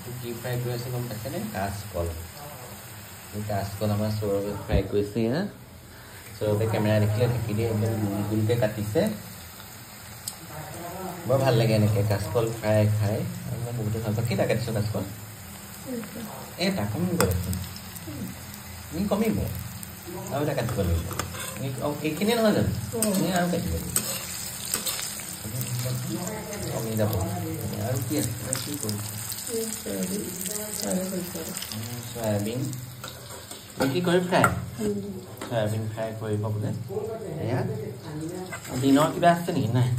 কি ফ্ৰাই কৰি আছে গম পাইছেনে? কাঁচকল। এই কাঁচকল আমাৰ সৌৰভে ফ্ৰাই কৰিছে। সৌৰভে কেমেৰা দেখিলে ঢাকি দিয়ে, একদম গোল গোলকৈ কাটিছে। বৰ ভাল লাগে এনেকৈ কাঁচকল ফ্ৰাই খাই। মই বহুতে ভাল পাওঁ। কেইটা কাটিছোঁ কাঁচকল? এটা কমিব দেখোন। কমিব আৰু এটা কাটিব লাগিব। এইখিনিয়ে নহয় জানো? আৰু কাটিব লাগিব। কমি যাব। আৰু কি আছে? কি কৰিছে? চয়াবিন কি কৰি ফ্ৰাই? চয়াবিন ফ্ৰাই কৰিব বোলে। এয়া দিনৰ কিবা আছে নেকি? নাই।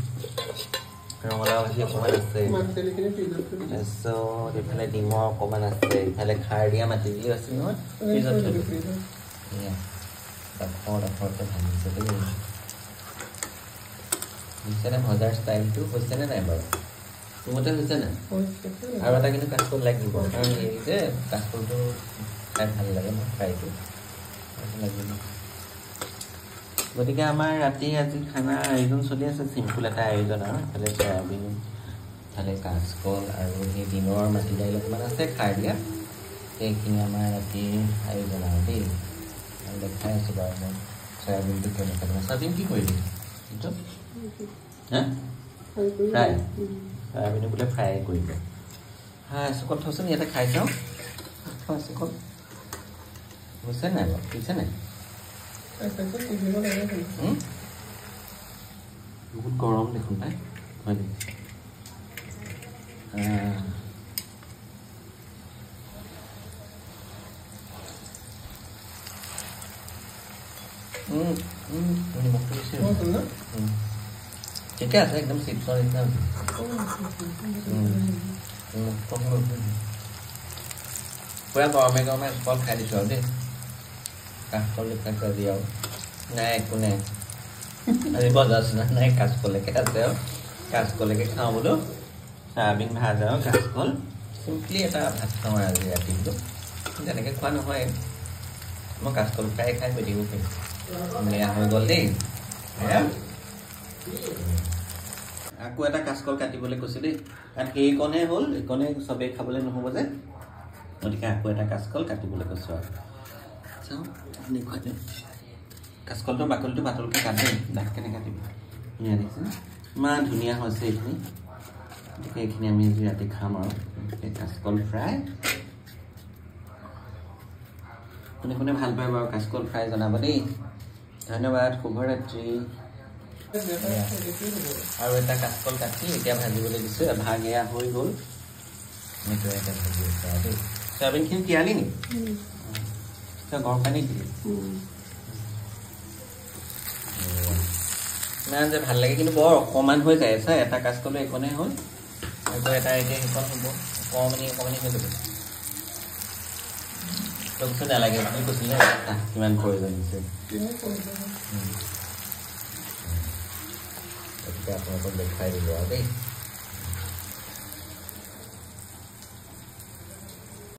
ৰঙালাও ভাজি অকণমান আছে, তাৰপিছত এইফালে ডিমৰ অকণমান আছে, ইফালে খাৰ দিয়া মাটি দি আছে নহয়, ফ্ৰিজত থৈ দিছোঁ। ডখৰকৈ ভাজিছে দেই। হৈছেনে ভজাৰ ষ্টাইলটো? হৈছেনে নাই বাৰু? তোমতে হৈছে নাই? আৰু এটা কিন্তু কাঁচকল লাগিব, কাৰণ হেৰি যে কাঁচকলটো খাই ভাল লাগে ন, ফ্ৰাইটো লাগিব। গতিকে আমাৰ ৰাতি আজি খানাৰ আয়োজন চলি আছে, চিম্পুল এটা আয়োজন আৰু। ইফালে চয়াবিন, ইফালে কাঁচকল আৰু সেই দিনৰ মাটি দাইল অকণমান আছে খাৰ দিয়া। সেইখিনি আমাৰ ৰাতিৰ আয়োজন আৰু দেই। আৰু দেখাই আছোঁ বাৰু মই চয়াবিনটো কেনেকৈ বনাওঁ। চয়াবিন কি কৰিবি এইটো? হা ফ্ৰাই? চয়াবিনটো বোলে ফ্ৰাই কৰিব। চকল থচোন, ইয়াতে খাই চাওঁ। চকল হৈছে নাই বাৰু? হৈছে নাই? বহুত গৰম দেখোন তাই, হয় নেকি? ঠিকে আছে, একদম চিপছৰ নিচিনা। পুৰা গৰমে গৰমে কল খাই দিছোঁ আৰু দেই। কাঁচকল দেখাইছোঁ আজি আৰু নাই, একো নাই। আজি বজাৰ চজাৰ নাই, কাঁচকলকে আছে আৰু কাঁচকলকে খাওঁ বোলো। চয়াবিন ভাজা আৰু কাঁচকল, চিম্পলি এটা ভাত খাওঁ আৰু আজি ৰাতিটো। তেনেকৈ খোৱা নহয়, মই কাঁচকল ফ্ৰাই খাই গৈ থাকিব পাৰিম। বেয়া হৈ গ'ল দেই। আকৌ এটা কাঁচকল কাটিবলৈ কৈছোঁ দেই, কাৰণ সেইকণহে হ'ল, এইকণে চবেই খাবলৈ নহ'ব যে, গতিকে আকৌ এটা কাঁচকল কাটিবলৈ কৈছোঁ আৰু। চাওঁ আপুনি খুৱাই দিওঁ। কাঁচকলটোৰ বাকলিটো পাতলকৈ কাটে, ডাঠকৈ নাকাটিব। ধুনীয়া দেখিছে, ইমান ধুনীয়া হৈছে এইখিনি। গতিকে এইখিনি আমি আজি ৰাতি খাম আৰু। কাঁচকল ফ্ৰাই। কোনে কোনে ভাল পায় বাৰু কাঁচকল ফ্ৰাই জনাব দেই। ধন্যবাদ, শুভৰাত্ৰি। আৰু এটা কাঁচকল কাটি এতিয়া ভাজিবলৈ দিছোঁ। ভাগ এয়া হৈ গ'ল, সেইটো এটা ভাজি আছে আৰু দেই। চয়াবিনখিনি তিয়ালি নি? গৰম পানী দিলি? ইমান যে ভাল লাগে, কিন্তু বৰ অকণমান হৈ যায়। চা, এটা কাঁচকলো এইকণে হ'ল, আকৌ এটা এতিয়া সেইকণ হ'ব, অকণমানি অকণমানি হৈ যাব। তোকতো নালাগে বুলি কৈছিলে, কিমান প্ৰয়োজন হৈছে। গতিকে আপোনালোকক দেখুৱাই দিলোঁ আৰু দেই।